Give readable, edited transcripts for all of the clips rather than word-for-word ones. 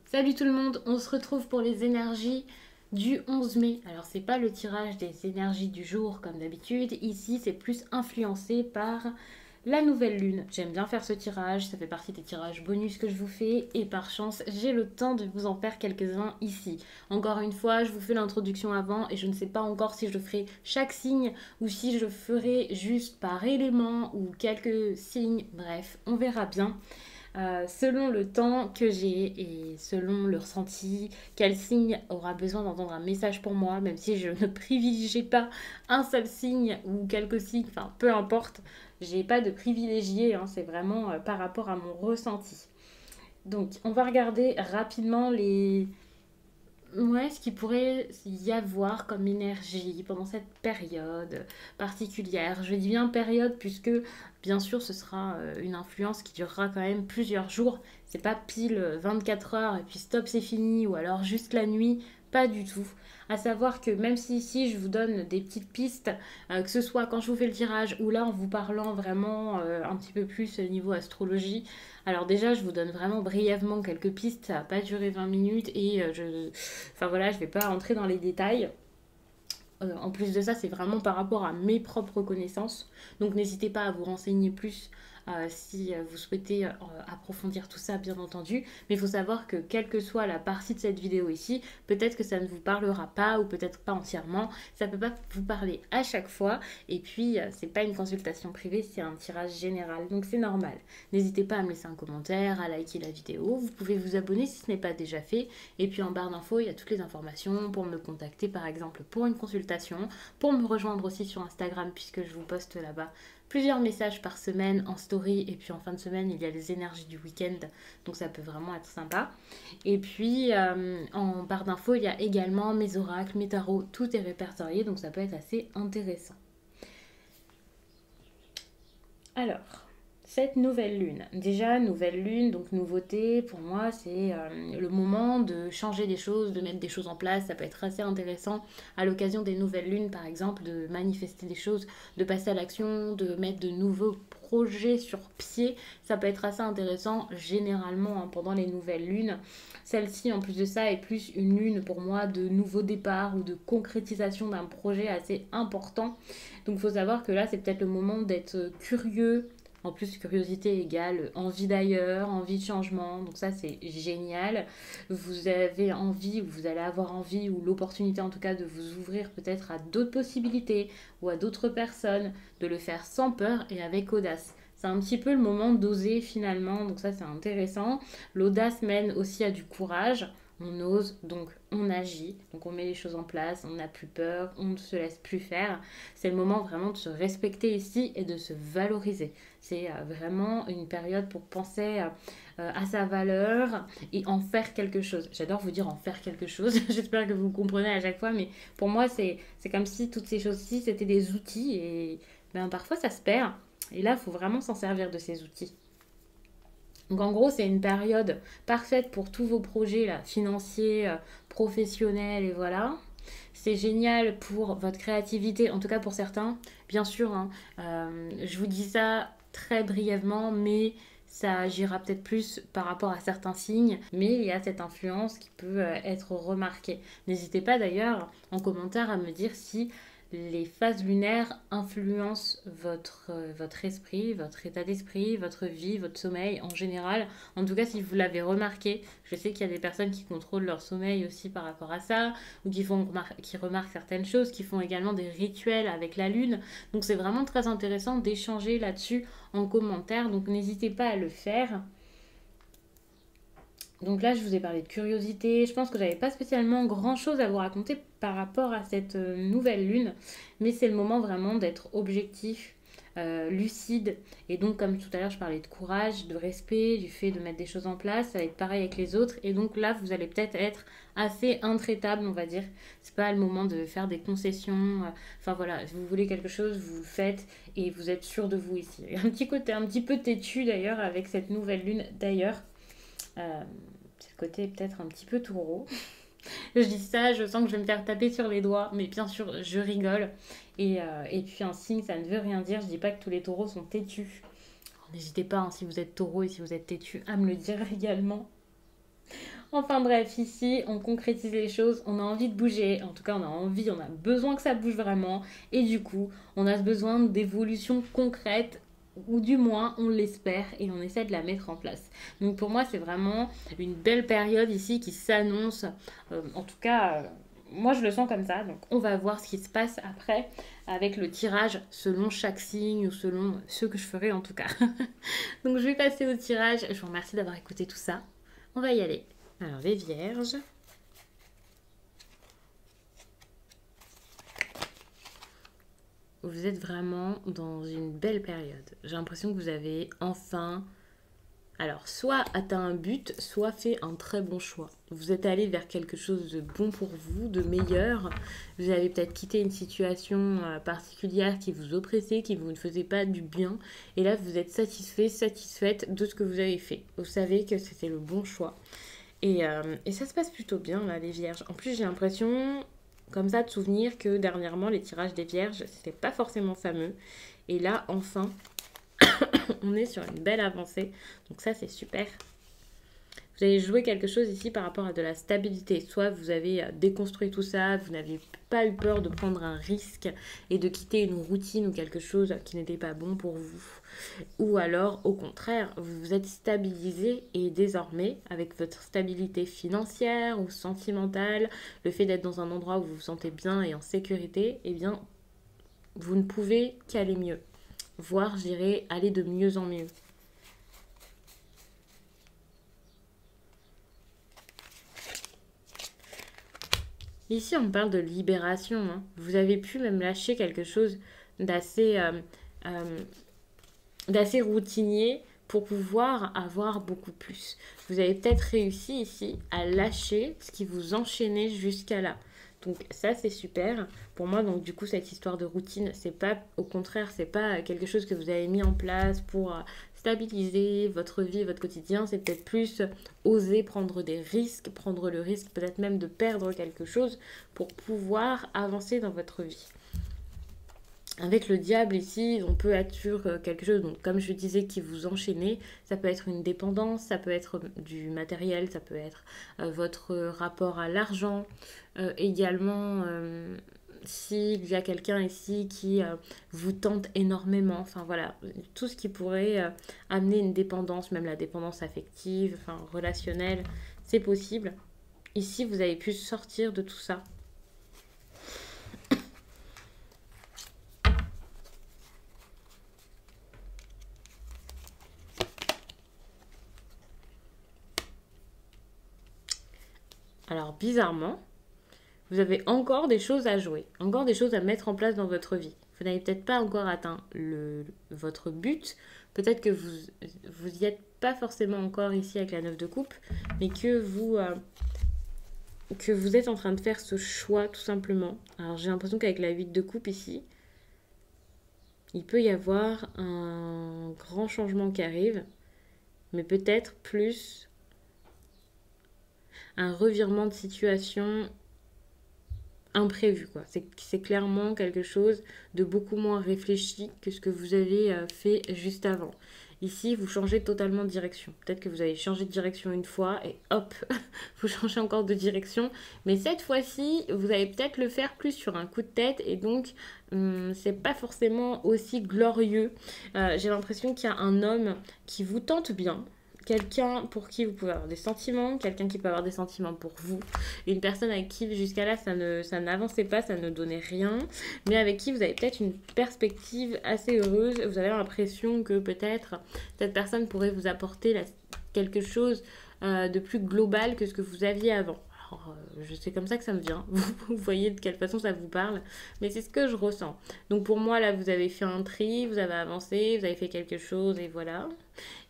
Salut tout le monde, on se retrouve pour les énergies du 11 mai. Alors c'est pas le tirage des énergies du jour comme d'habitude, ici c'est plus influencé par la nouvelle lune. J'aime bien faire ce tirage, ça fait partie des tirages bonus que je vous fais et par chance j'ai le temps de vous en faire quelques-uns ici. Encore une fois, je vous fais l'introduction avant et je ne sais pas encore si je ferai chaque signe ou si je ferai juste par élément ou quelques signes, bref, on verra bien. Selon le temps que j'ai et selon le ressenti, quel signe aura besoin d'entendre un message pour moi, même si je ne privilégie pas un seul signe ou quelques signes, enfin peu importe, j'ai pas de privilégié, hein, c'est vraiment par rapport à mon ressenti. Donc on va regarder rapidement ce qu'il pourrait y avoir comme énergie pendant cette période particulière. Je dis bien période puisque bien sûr ce sera une influence qui durera quand même plusieurs jours. C'est pas pile 24 heures et puis stop c'est fini ou alors juste la nuit. Pas du tout. À savoir que même si ici je vous donne des petites pistes, que ce soit quand je vous fais le tirage ou là en vous parlant vraiment un petit peu plus niveau astrologie, alors déjà je vous donne vraiment brièvement quelques pistes, ça va pas durer 20 minutes et enfin voilà, je vais pas entrer dans les détails. En plus de ça, c'est vraiment par rapport à mes propres connaissances. Donc n'hésitez pas à vous renseigner plus si vous souhaitez approfondir tout ça, bien entendu. Mais il faut savoir que quelle que soit la partie de cette vidéo ici, peut-être que ça ne vous parlera pas ou peut-être pas entièrement. Ça ne peut pas vous parler à chaque fois. Et puis, c'est pas une consultation privée, c'est un tirage général. Donc c'est normal. N'hésitez pas à me laisser un commentaire, à liker la vidéo. Vous pouvez vous abonner si ce n'est pas déjà fait. Et puis en barre d'infos, il y a toutes les informations pour me contacter par exemple pour une consultation, pour me rejoindre aussi sur Instagram puisque je vous poste là-bas plusieurs messages par semaine en story et puis en fin de semaine il y a les énergies du week-end donc ça peut vraiment être sympa. Et puis en barre d'infos il y a également mes oracles, mes tarots, tout est répertorié donc ça peut être assez intéressant. Alors, cette nouvelle lune. Déjà, nouvelle lune, donc nouveauté, pour moi, c'est le moment de changer des choses, de mettre des choses en place. Ça peut être assez intéressant à l'occasion des nouvelles lunes, par exemple, de manifester des choses, de passer à l'action, de mettre de nouveaux projets sur pied. Ça peut être assez intéressant généralement hein, pendant les nouvelles lunes. Celle-ci, en plus de ça, est plus une lune pour moi de nouveau départ ou de concrétisation d'un projet assez important. Donc il faut savoir que là, c'est peut-être le moment d'être curieux. En plus, curiosité égale envie d'ailleurs, envie de changement. Donc ça, c'est génial. Vous avez envie, ou vous allez avoir envie, ou l'opportunité en tout cas de vous ouvrir peut-être à d'autres possibilités ou à d'autres personnes, de le faire sans peur et avec audace. C'est un petit peu le moment d'oser finalement, donc ça c'est intéressant. L'audace mène aussi à du courage. On ose, donc on agit, donc on met les choses en place, on n'a plus peur, on ne se laisse plus faire. C'est le moment vraiment de se respecter ici et de se valoriser. C'est vraiment une période pour penser à sa valeur et en faire quelque chose. J'adore vous dire en faire quelque chose, j'espère que vous comprenez à chaque fois, mais pour moi c'est comme si toutes ces choses-ci c'était des outils et ben, parfois ça se perd. Et là, il faut vraiment s'en servir de ces outils. Donc en gros, c'est une période parfaite pour tous vos projets là, financiers, professionnels et voilà. C'est génial pour votre créativité, en tout cas pour certains. Bien sûr, hein, je vous dis ça très brièvement, mais ça agira peut-être plus par rapport à certains signes, mais il y a cette influence qui peut être remarquée. N'hésitez pas d'ailleurs en commentaire à me dire si les phases lunaires influencent votre esprit, votre état d'esprit, votre vie, votre sommeil en général. En tout cas, si vous l'avez remarqué, je sais qu'il y a des personnes qui contrôlent leur sommeil aussi par rapport à ça, ou qui remarquent certaines choses, qui font également des rituels avec la lune. Donc c'est vraiment très intéressant d'échanger là-dessus en commentaire. Donc n'hésitez pas à le faire. Donc là, je vous ai parlé de curiosité. Je pense que j'avais pas spécialement grand-chose à vous raconter par rapport à cette nouvelle lune, mais c'est le moment vraiment d'être objectif, lucide. Et donc, comme tout à l'heure, je parlais de courage, de respect, du fait de mettre des choses en place. Ça va être pareil avec les autres. Et donc là, vous allez peut-être être assez intraitable, on va dire. C'est pas le moment de faire des concessions. Enfin voilà, si vous voulez quelque chose, vous le faites et vous êtes sûr de vous ici. Il y a un petit côté un petit peu têtu d'ailleurs avec cette nouvelle lune d'ailleurs. C'est le côté peut-être un petit peu taureau. Je dis ça, je sens que je vais me faire taper sur les doigts, mais bien sûr, je rigole. Et puis un signe, ça ne veut rien dire. Je dis pas que tous les taureaux sont têtus. N'hésitez pas, hein, si vous êtes taureau et si vous êtes têtu, à me le dire également. Enfin bref, ici, on concrétise les choses, on a envie de bouger, en tout cas on a envie, on a besoin que ça bouge vraiment, et du coup, on a besoin d'évolutions concrètes, ou du moins on l'espère, et on essaie de la mettre en place. Donc pour moi, c'est vraiment une belle période ici qui s'annonce, en tout cas... moi, je le sens comme ça, donc on va voir ce qui se passe après avec le tirage selon chaque signe ou selon ce que je ferai en tout cas. Donc je vais passer au tirage. Je vous remercie d'avoir écouté tout ça. On va y aller. Alors les vierges. Vous êtes vraiment dans une belle période. J'ai l'impression que vous avez enfin, alors soit atteint un but, soit fait un très bon choix. Vous êtes allé vers quelque chose de bon pour vous, de meilleur. Vous avez peut-être quitté une situation particulière qui vous oppressait, qui vous ne faisait pas du bien. Et là, vous êtes satisfait, satisfaite de ce que vous avez fait. Vous savez que c'était le bon choix. Et ça se passe plutôt bien, là, les vierges. En plus, j'ai l'impression, comme ça, de souvenir que dernièrement, les tirages des vierges, c'était pas forcément fameux. Et là, enfin, on est sur une belle avancée. Donc ça, c'est super. Vous avez joué quelque chose ici par rapport à de la stabilité. Soit vous avez déconstruit tout ça, vous n'aviez pas eu peur de prendre un risque et de quitter une routine ou quelque chose qui n'était pas bon pour vous. Ou alors, au contraire, vous vous êtes stabilisé et désormais, avec votre stabilité financière ou sentimentale, le fait d'être dans un endroit où vous vous sentez bien et en sécurité, eh bien, vous ne pouvez qu'aller mieux. Voire, je dirais, aller de mieux en mieux. Ici, on parle de libération, hein. Vous avez pu même lâcher quelque chose d'assez euh, d'assez routinier pour pouvoir avoir beaucoup plus. Vous avez peut-être réussi ici à lâcher ce qui vous enchaînait jusqu'à là. Donc ça c'est super pour moi. Donc du coup cette histoire de routine, c'est pas, au contraire, c'est pas quelque chose que vous avez mis en place pour stabiliser votre vie, votre quotidien. C'est peut-être plus oser prendre des risques, prendre le risque peut-être même de perdre quelque chose pour pouvoir avancer dans votre vie. Avec le diable ici, on peut être sur quelque chose, donc comme je disais, qui vous enchaînez. Ça peut être une dépendance, ça peut être du matériel, ça peut être votre rapport à l'argent. Également, s'il y a quelqu'un ici qui vous tente énormément, enfin voilà, tout ce qui pourrait amener une dépendance, même la dépendance affective, enfin relationnelle, c'est possible. Ici, vous avez pu sortir de tout ça. Alors bizarrement, vous avez encore des choses à jouer, encore des choses à mettre en place dans votre vie. Vous n'avez peut-être pas encore atteint votre but, peut-être que vous y êtes pas forcément encore ici avec la 9 de coupe, mais que vous êtes en train de faire ce choix tout simplement. Alors j'ai l'impression qu'avec la 8 de coupe ici, il peut y avoir un grand changement qui arrive, mais peut-être plus un revirement de situation imprévu, quoi. C'est clairement quelque chose de beaucoup moins réfléchi que ce que vous avez fait juste avant. Ici, vous changez totalement de direction. Peut-être que vous avez changé de direction une fois et hop, vous changez encore de direction. Mais cette fois-ci, vous allez peut-être le faire plus sur un coup de tête et donc c'est pas forcément aussi glorieux. J'ai l'impression qu'il y a un homme qui vous tente bien. Quelqu'un pour qui vous pouvez avoir des sentiments, quelqu'un qui peut avoir des sentiments pour vous, une personne avec qui jusqu'à là ça n'avançait pas, ça ne donnait rien, mais avec qui vous avez peut-être une perspective assez heureuse. Vous avez l'impression que peut-être cette personne pourrait vous apporter quelque chose de plus global que ce que vous aviez avant. Alors, c'est comme ça que ça me vient. Vous voyez de quelle façon ça vous parle, mais c'est ce que je ressens. Donc pour moi, là, vous avez fait un tri, vous avez avancé, vous avez fait quelque chose et voilà.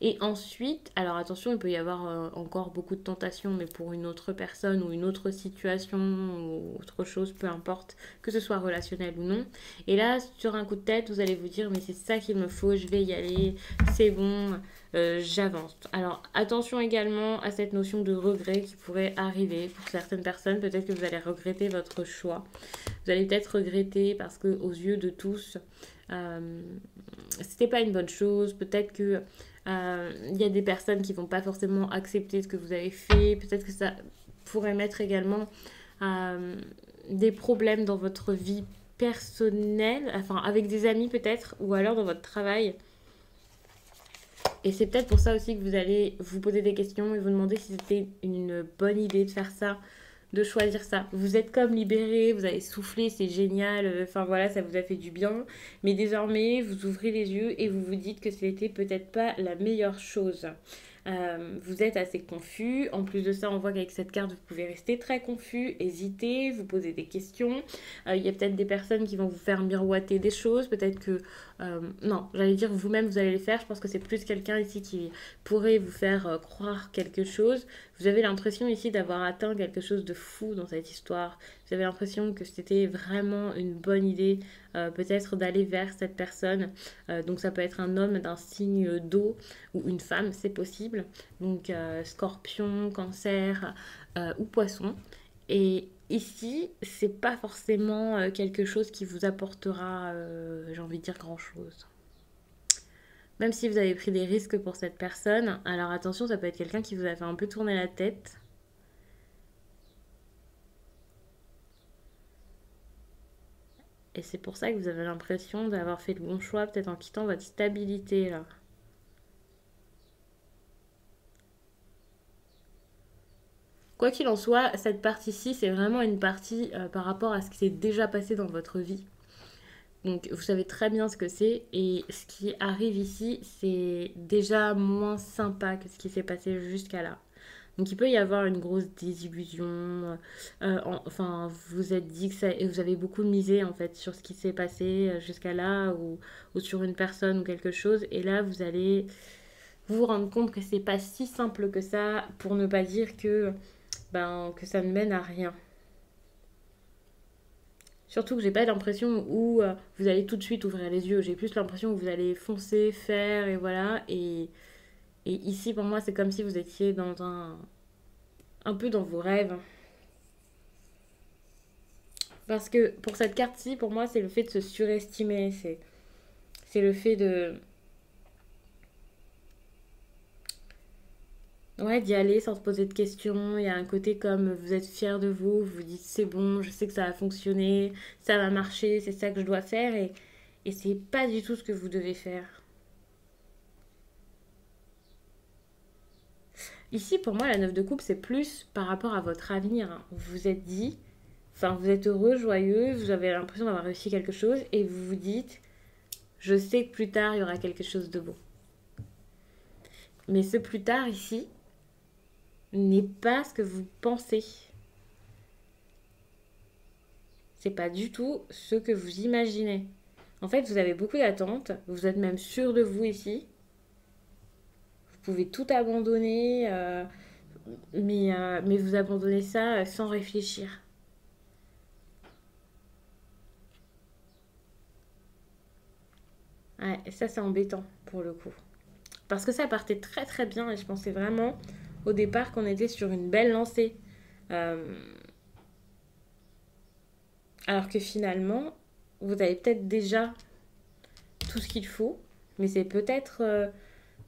Et ensuite, alors attention, il peut y avoir encore beaucoup de tentations, mais pour une autre personne ou une autre situation ou autre chose, peu importe, que ce soit relationnel ou non. Et là, sur un coup de tête, vous allez vous dire, mais c'est ça qu'il me faut, je vais y aller, c'est bon, j'avance. Alors attention également à cette notion de regret qui pourrait arriver pour pour certaines personnes, peut-être que vous allez regretter votre choix. Vous allez peut-être regretter parce que aux yeux de tous, euh, c'était pas une bonne chose. Peut-être que il y a des personnes qui vont pas forcément accepter ce que vous avez fait. Peut-être que ça pourrait mettre également euh, des problèmes dans votre vie personnelle, enfin avec des amis peut-être, ou alors dans votre travail. Et c'est peut-être pour ça aussi que vous allez vous poser des questions et vous demander si c'était une bonne idée de faire ça, de choisir ça. Vous êtes comme libéré, vous avez soufflé, c'est génial, enfin voilà, ça vous a fait du bien. Mais désormais, vous ouvrez les yeux et vous vous dites que c'était peut-être pas la meilleure chose. Vous êtes assez confus. En plus de ça, on voit qu'avec cette carte, vous pouvez rester très confus, hésiter, vous poser des questions. Il y a peut-être des personnes qui vont vous faire miroiter des choses. Peut-être que... non, j'allais dire vous-même, vous allez les faire. Je pense que c'est plus quelqu'un ici qui pourrait vous faire croire quelque chose. Vous avez l'impression ici d'avoir atteint quelque chose de fou dans cette histoire. Vous avez l'impression que c'était vraiment une bonne idée, peut-être d'aller vers cette personne. Donc ça peut être un homme d'un signe d'eau ou une femme, c'est possible. Donc scorpion, cancer ou poisson. Et ici, c'est pas forcément quelque chose qui vous apportera, j'ai envie de dire, grand-chose. Même si vous avez pris des risques pour cette personne, alors attention, ça peut être quelqu'un qui vous a fait un peu tourner la tête. Et c'est pour ça que vous avez l'impression d'avoir fait le bon choix, peut-être en quittant votre stabilité là. Quoi qu'il en soit, cette partie-ci, c'est vraiment une partie par rapport à ce qui s'est déjà passé dans votre vie. Donc vous savez très bien ce que c'est et ce qui arrive ici, c'est déjà moins sympa que ce qui s'est passé jusqu'à là. Donc il peut y avoir une grosse désillusion. Enfin, vous vous êtes dit que ça, et vous avez beaucoup misé en fait sur ce qui s'est passé jusqu'à là ou sur une personne ou quelque chose. Et là, vous allez vous rendre compte que c'est pas si simple que ça, pour ne pas dire que que ça ne mène à rien. Surtout que j'ai pas l'impression où vous allez tout de suite ouvrir les yeux. J'ai plus l'impression que vous allez foncer, faire et voilà. Et ici, pour moi, c'est comme si vous étiez dans un peu dans vos rêves. Parce que pour cette carte-ci, pour moi, c'est le fait de se surestimer. C'est le fait de, ouais, d'y aller sans se poser de questions. Il y a un côté comme vous êtes fier de vous, vous vous dites c'est bon, je sais que ça va fonctionner, ça va marcher, c'est ça que je dois faire et c'est pas du tout ce que vous devez faire. Ici, pour moi, la neuf de coupe, c'est plus par rapport à votre avenir, hein. Vous vous êtes dit, enfin, vous êtes heureux, joyeux, vous avez l'impression d'avoir réussi quelque chose et vous vous dites, je sais que plus tard, il y aura quelque chose de beau. Mais ce plus tard ici n'est pas ce que vous pensez. C'est pas du tout ce que vous imaginez. En fait, vous avez beaucoup d'attentes, vous êtes même sûr de vous ici. Vous pouvez tout abandonner, mais vous abandonnez ça sans réfléchir. Ouais, et ça, c'est embêtant pour le coup. Parce que ça partait très très bien et je pensais vraiment au départ qu'on était sur une belle lancée. Euh, alors que finalement, vous avez peut-être déjà tout ce qu'il faut, mais c'est peut-être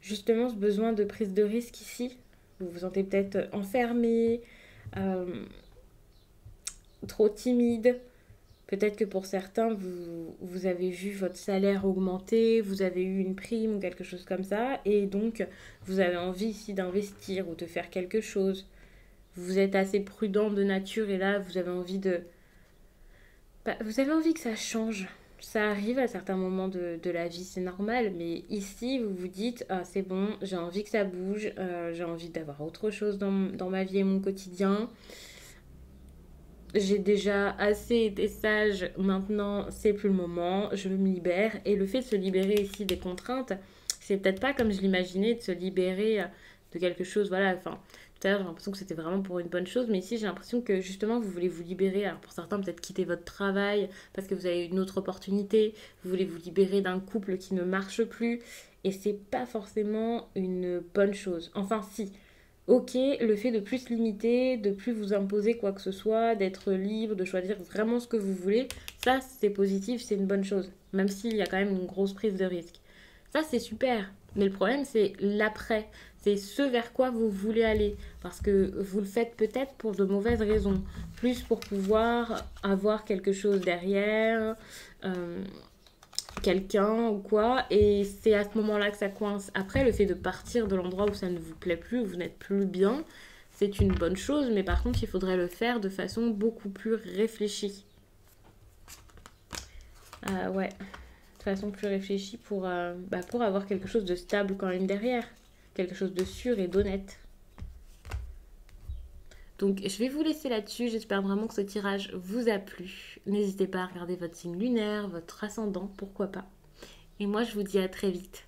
justement ce besoin de prise de risque ici. Vous vous sentez peut-être enfermé, euh, trop timide. Peut-être que pour certains, vous avez vu votre salaire augmenter, vous avez eu une prime ou quelque chose comme ça, et donc vous avez envie ici d'investir ou de faire quelque chose. Vous êtes assez prudent de nature et là, vous avez envie de... vous avez envie que ça change. Ça arrive à certains moments de la vie, c'est normal, mais ici, vous vous dites, ah, c'est bon, j'ai envie que ça bouge, j'ai envie d'avoir autre chose dans ma vie et mon quotidien. J'ai déjà assez été sage, maintenant c'est plus le moment, je me libère. Et le fait de se libérer ici des contraintes, c'est peut-être pas comme je l'imaginais de se libérer de quelque chose, voilà, enfin, tout à l'heure j'ai l'impression que c'était vraiment pour une bonne chose, mais ici j'ai l'impression que justement vous voulez vous libérer, alors pour certains peut-être quitter votre travail parce que vous avez une autre opportunité, vous voulez vous libérer d'un couple qui ne marche plus, et c'est pas forcément une bonne chose. Enfin si, ok, le fait de plus se limiter, de plus vous imposer quoi que ce soit, d'être libre, de choisir vraiment ce que vous voulez, ça c'est positif, c'est une bonne chose, même s'il y a quand même une grosse prise de risque. Ça c'est super, mais le problème c'est l'après, c'est ce vers quoi vous voulez aller, parce que vous le faites peut-être pour de mauvaises raisons, plus pour pouvoir avoir quelque chose derrière, euh, quelqu'un ou quoi, et c'est à ce moment-là que ça coince. Après, le fait de partir de l'endroit où ça ne vous plaît plus, où vous n'êtes plus bien, c'est une bonne chose, mais par contre, il faudrait le faire de façon beaucoup plus réfléchie. Ouais, de façon plus réfléchie pour avoir quelque chose de stable quand même derrière, quelque chose de sûr et d'honnête. Donc je vais vous laisser là-dessus, j'espère vraiment que ce tirage vous a plu. N'hésitez pas à regarder votre signe lunaire, votre ascendant, pourquoi pas. Et moi je vous dis à très vite.